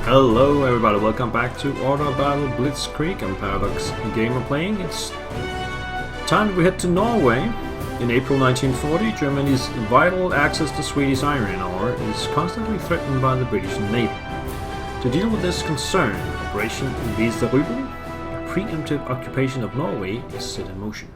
Hello everybody, welcome back to Order Battle Blitzkrieg. I'm Paradox Gamer playing. It's time that we head to Norway. In April 1940, Germany's vital access to Swedish iron ore is constantly threatened by the British Navy. To deal with this concern, Operation Invade, a preemptive occupation of Norway, is set in motion.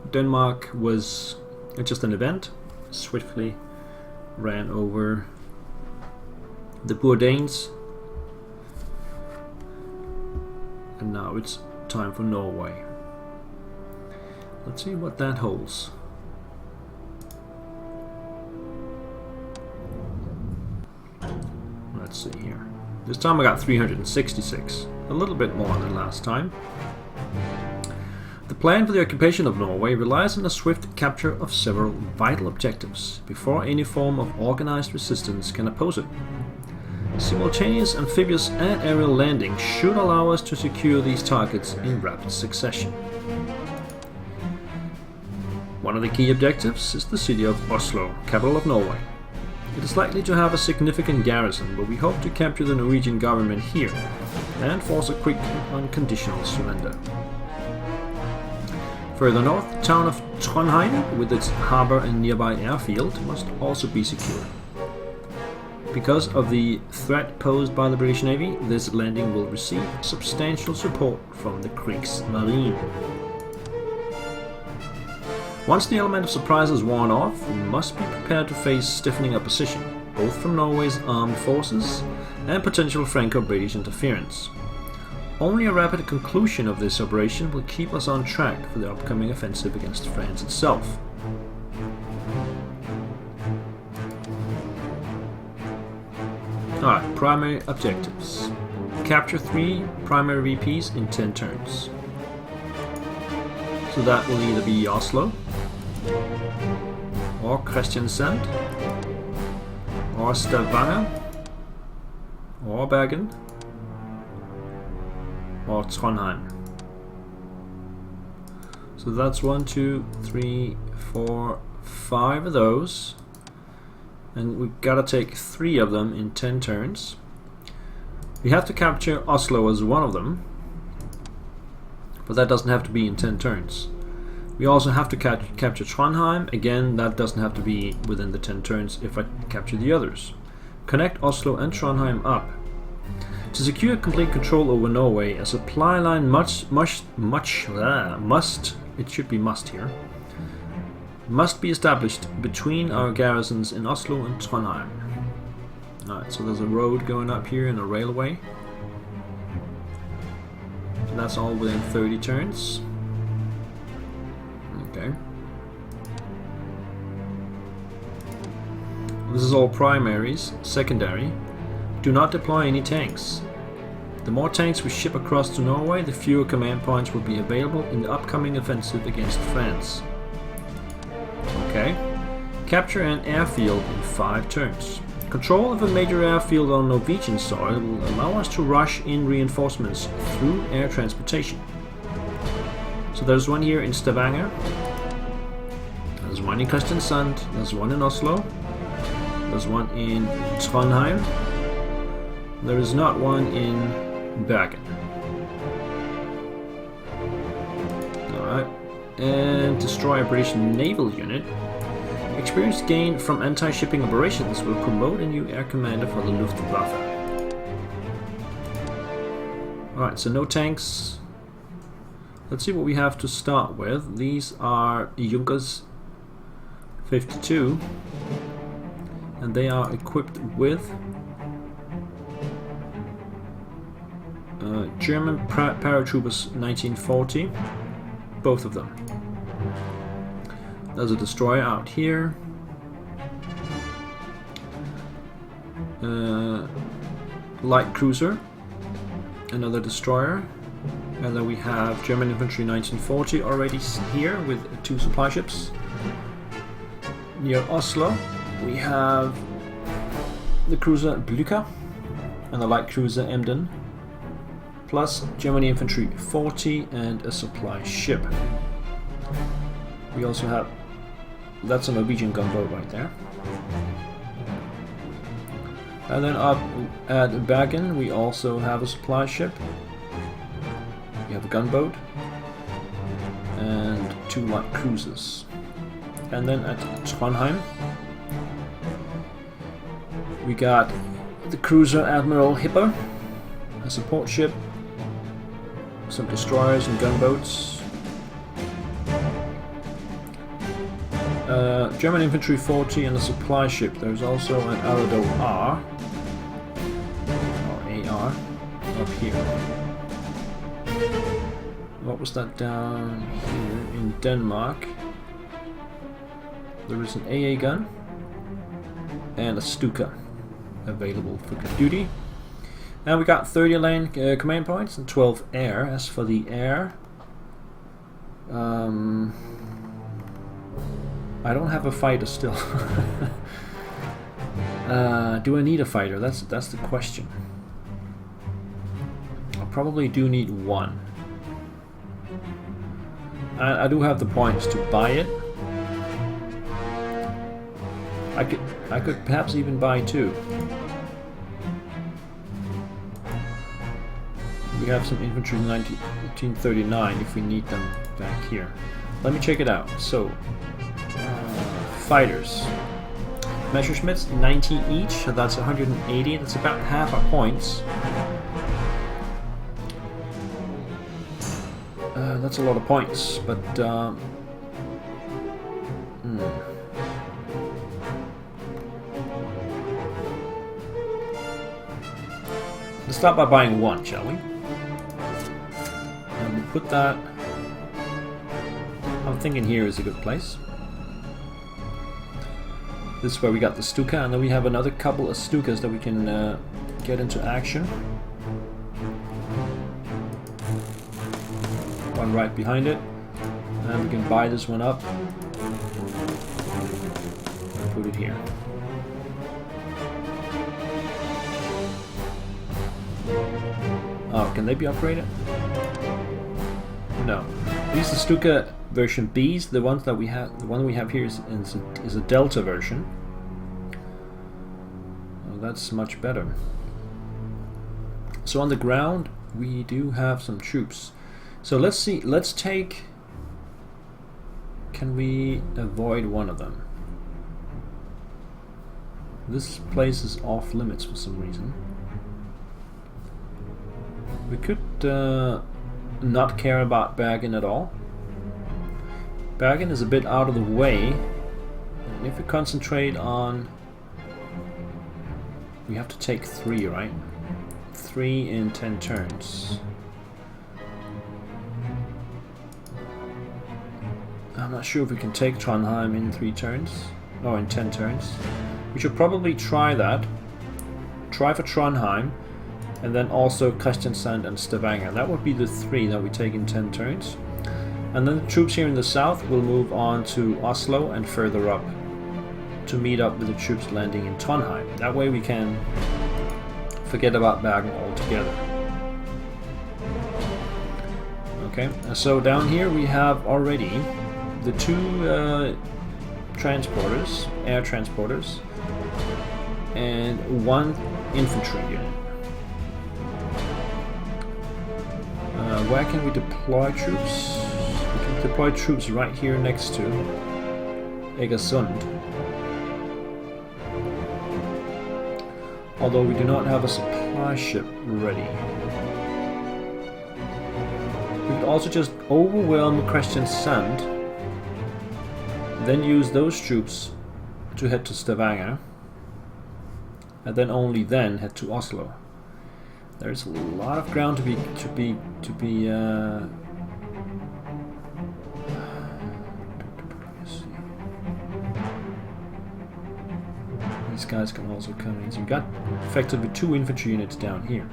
Denmark was just an event, swiftly ran over the poor Danes, and now it's time for Norway. Let's see what that holds. Let's see here. This time I got 366, a little bit more than last time. The plan for the occupation of Norway relies on the swift capture of several vital objectives before any form of organized resistance can oppose it. Simultaneous amphibious and aerial landing should allow us to secure these targets in rapid succession. One of the key objectives is the city of Oslo, capital of Norway. It is likely to have a significant garrison, but we hope to capture the Norwegian government here and force a quick and unconditional surrender. Further north, the town of Trondheim, with its harbour and nearby airfield, must also be secured. Because of the threat posed by the British Navy, this landing will receive substantial support from the Kriegsmarine. Once the element of surprise is worn off, we must be prepared to face stiffening opposition, both from Norway's armed forces and potential Franco-British interference. Only a rapid conclusion of this operation will keep us on track for the upcoming offensive against France itself. Alright, primary objectives. Capture 3 primary VPs in 10 turns. So that will either be Oslo, or Kristiansand, or Stavanger, or Bergen, or Trondheim. So that's 1, 2, 3, 4, 5 of those. And we've got to take 3 of them in 10 turns. We have to capture Oslo as one of them, but that doesn't have to be in 10 turns. We also have to capture Trondheim. Again, that doesn't have to be within the 10 turns if I capture the others. Connect Oslo and Trondheim up. To secure complete control over Norway, a supply line must be established between our garrisons in Oslo and Trondheim. Alright, so there's a road going up here and a railway. So that's all within 30 turns. Okay. This is all primaries. Secondary. Do not deploy any tanks. The more tanks we ship across to Norway, the fewer command points will be available in the upcoming offensive against France. Okay. Capture an airfield in 5 turns. Control of a major airfield on Norwegian soil will allow us to rush in reinforcements through air transportation. So there's one here in Stavanger, there's one in Kristiansand, there's one in Oslo, there's one in Trondheim, there is not one in Bergen. Alright, and destroy a British naval unit. Experience gained from anti-shipping operations will promote a new air commander for the Luftwaffe. Alright, so no tanks. Let's see what we have to start with. These are Junkers 52, and they are equipped with German paratroopers 1940, both of them. There's a destroyer out here. Light cruiser, another destroyer, and then we have German infantry 1940 already here with 2 supply ships. Near Oslo we have the cruiser Blücher and the light cruiser Emden, plus German infantry 40 and a supply ship. We also have, that's a Norwegian gunboat right there. And then up at Bergen we also have a supply ship. We have a gunboat and 2 light cruisers. And then at Trondheim we got the cruiser Admiral Hipper, a support ship, some destroyers and gunboats, German infantry 40 and a supply ship. There's also an Arado R, or AR, up here. What was that down here in Denmark? There is an AA gun and a Stuka available for duty. And we got 30 land command points and 12 air. As for the air, I don't have a fighter still. Do I need a fighter? That's the question. I probably do need one. I do have the points to buy it. I could perhaps even buy 2. We have some infantry in 1939 if we need them back here. Let me check it out. So, fighters. Messerschmitts, 90 each, so that's 180. That's about half our points. That's a lot of points, but let's start by buying 1, shall we? And we'll put that. I'm thinking here is a good place. This is where we got the Stuka, and then we have another couple of Stukas that we can get into action. One right behind it, and we can buy this one up and put it here. Oh, can they be upgraded? No. These are Stuka version Bs. The ones that we have, the one we have here is a Delta version. Oh, that's much better. So on the ground, we do have some troops. So let's see. Let's take. Can we avoid one of them? This place is off limits for some reason. We could not care about Bergen at all. Bergen is a bit out of the way. And if we concentrate on... We have to take 3, right? 3 in 10 turns. I'm not sure if we can take Trondheim in 3 turns. Or in 10 turns. We should probably try that. Try for Trondheim. And then also Kristiansand and Stavanger. That would be the 3 that we take in 10 turns. And then the troops here in the south will move on to Oslo and further up to meet up with the troops landing in Trondheim. That way we can forget about Bergen altogether. Okay, so down here we have already the 2 transporters, air transporters, and 1 infantry unit. Where can we deploy troops? We can deploy troops right here next to Egersund. Although we do not have a supply ship ready. We could also just overwhelm Kristiansand, then use those troops to head to Stavanger, and then only then head to Oslo. There's a lot of ground to be these guys can also come in. So you got effectively 2 infantry units down here.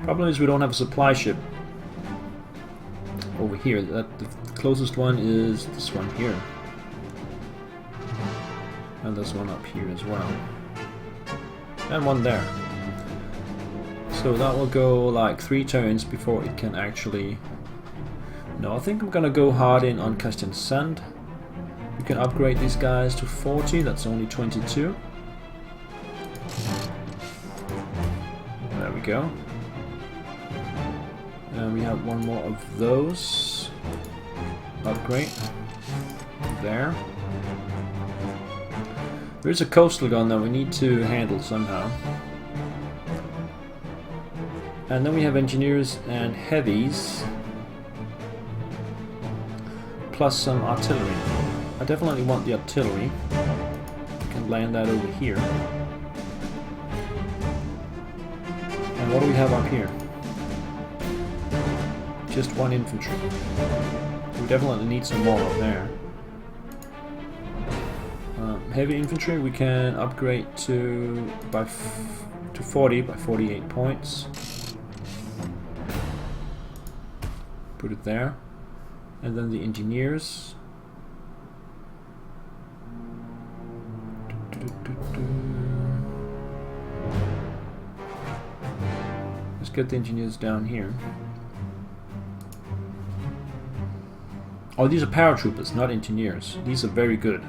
Problem is we don't have a supply ship over here. The closest one is this one here, and this one up here as well. And 1 there. So that will go like 3 turns before it can actually... No, I think I'm gonna go hard in on Kristiansand We can upgrade these guys to 40, that's only 22. There we go. And we have one more of those. Upgrade. There. There's a coastal gun that we need to handle somehow. And then we have engineers and heavies. Plus some artillery. I definitely want the artillery. I can land that over here. And what do we have up here? Just one infantry. We definitely need some more up there. Heavy infantry we can upgrade to 40 by 48 points. Put it there. And then the engineers. Let's get the engineers down here. Oh, these are paratroopers, not engineers. These are very good.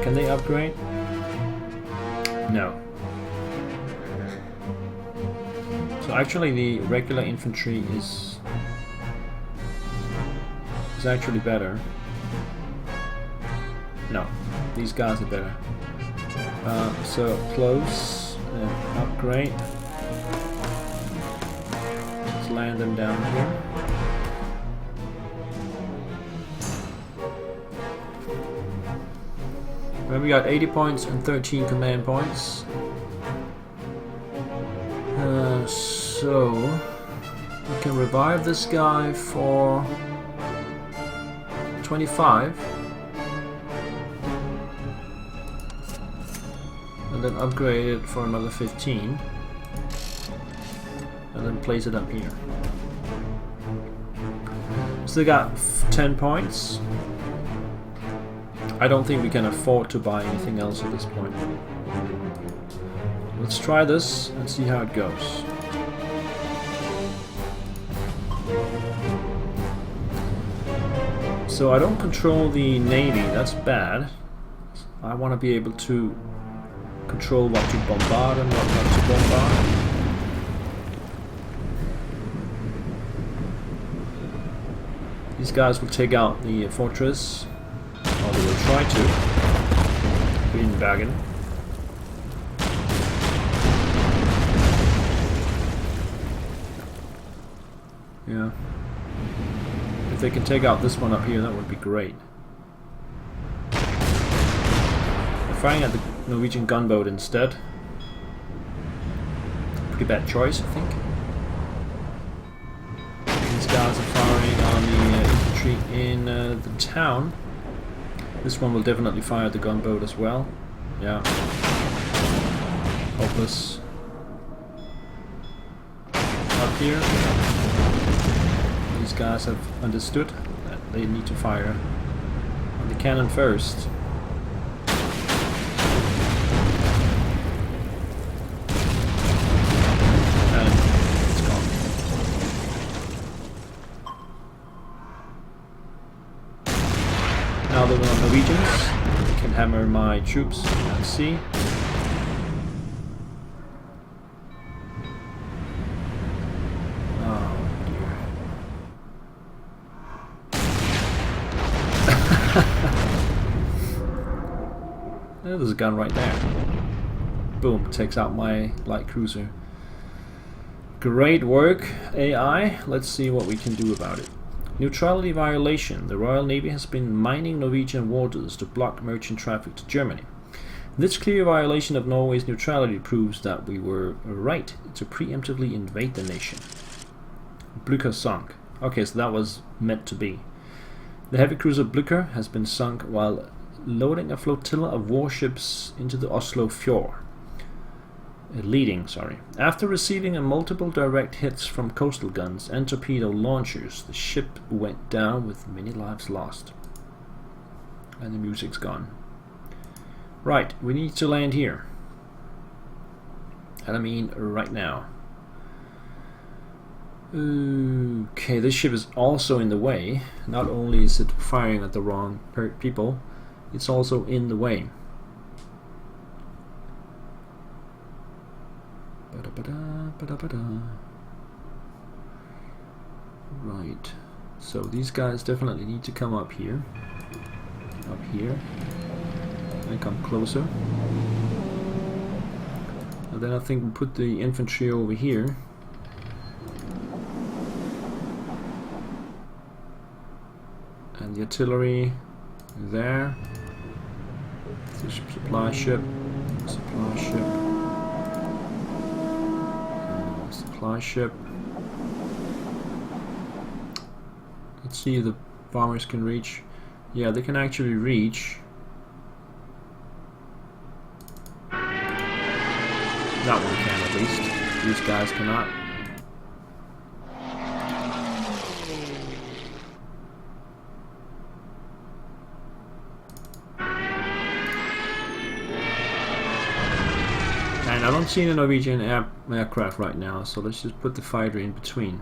Can they upgrade? No. So actually the regular infantry is actually better. No, these guys are better. So close and upgrade. Let's land them down here. Well, we got 80 points and 13 command points. So we can revive this guy for 25 and then upgrade it for another 15 and then place it up here. Still got 10 points. I don't think we can afford to buy anything else at this point. Let's try this and see how it goes. So I don't control the navy, that's bad. I want to be able to control what to bombard and what not to bombard. These guys will take out the fortress, or they will try to. Bergen. Yeah. If they can take out this one up here, that would be great. They're firing at the Norwegian gunboat instead. Pretty bad choice, I think. These guys are firing on the infantry in the town. This one will definitely fire at the gunboat as well. Yeah. Hopeless. Up here. These guys have understood that they need to fire on the cannon first. And it's gone. Now the Norwegians can hammer my troops and see. There's a gun right there. Boom, takes out my light cruiser. Great work, AI. Let's see what we can do about it. Neutrality violation. The Royal Navy has been mining Norwegian waters to block merchant traffic to Germany. This clear violation of Norway's neutrality proves that we were right to preemptively invade the nation. Blücher sunk. Okay, so that was meant to be. The heavy cruiser Blücher has been sunk while loading a flotilla of warships into the Oslo fjord. After receiving multiple direct hits from coastal guns and torpedo launchers, the ship went down with many lives lost. And the music's gone. Right, we need to land here. And I mean right now. Okay, this ship is also in the way. Not only is it firing at the wrong people, it's also in the way. Right, so these guys definitely need to come up here, and come closer. And then I think we'll put the infantry over here. And the artillery there. Supply ship. Supply ship. Let's see if the bombers can reach. Yeah, they can actually reach. That one can at least. These guys cannot. And I don't see any Norwegian aircraft right now, so let's just put the fighter in between.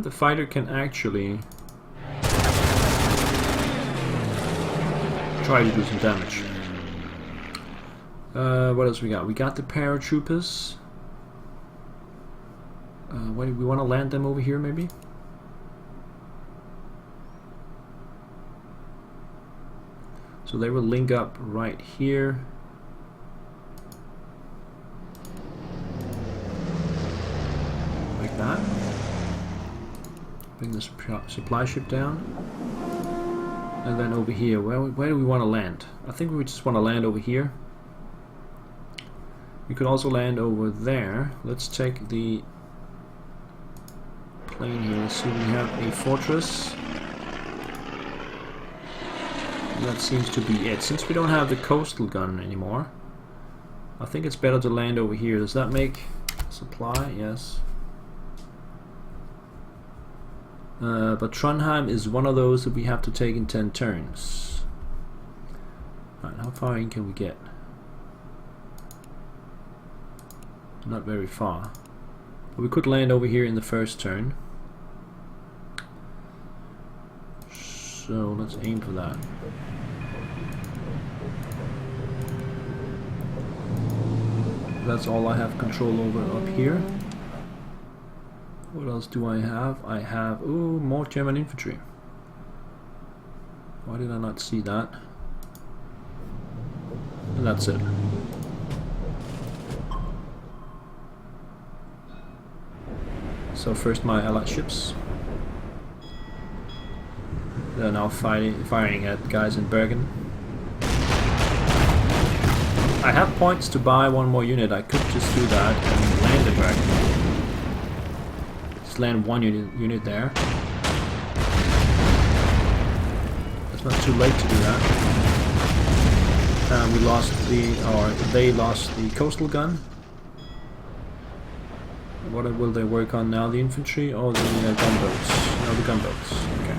The fighter can actually try to do some damage. What else we got? We got the paratroopers. What do we want to land them over here, maybe? So they will link up right here. Like that. Bring the supply ship down. And then over here, where do we want to land? I think we just want to land over here. We could also land over there. Let's take the plane here. So we have a fortress. That seems to be it. Since we don't have the coastal gun anymore, I think it's better to land over here. Does that make supply? Yes. But Trondheim is one of those that we have to take in 10 turns. Alright, how far in can we get? Not very far. But we could land over here in the first turn. So let's aim for that. That's all I have control over up here. What else do I have? I have, ooh, more German infantry. Why did I not see that? And that's it. So first my allied ships. They're now firing at guys in Bergen. I have points to buy one more unit. I could just do that and land the Bergen. Just land one unit there. It's not too late to do that. We lost they lost the coastal gun. What will they work on now? The infantry or the gunboats? No, the gunboats. Okay.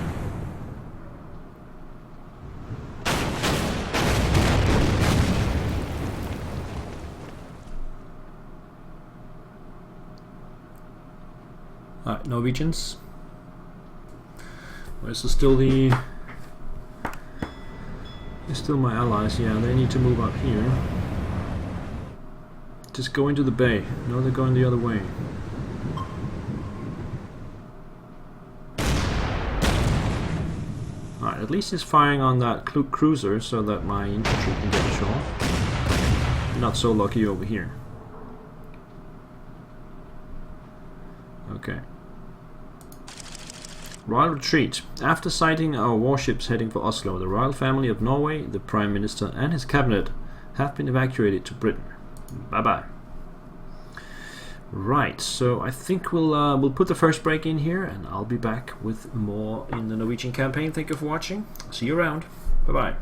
Alright, Norwegians. Where's still the... They're still my allies, yeah, they need to move up here. Just go into the bay. No, they're going the other way. Alright, at least he's firing on that cruiser so that my infantry can get ashore. Not so lucky over here. Okay. Royal retreat. After sighting our warships heading for Oslo, the royal family of Norway, the Prime Minister and his cabinet have been evacuated to Britain. Bye-bye. Right, so I think we'll put the first break in here, and I'll be back with more in the Norwegian campaign. Thank you for watching. See you around. Bye-bye.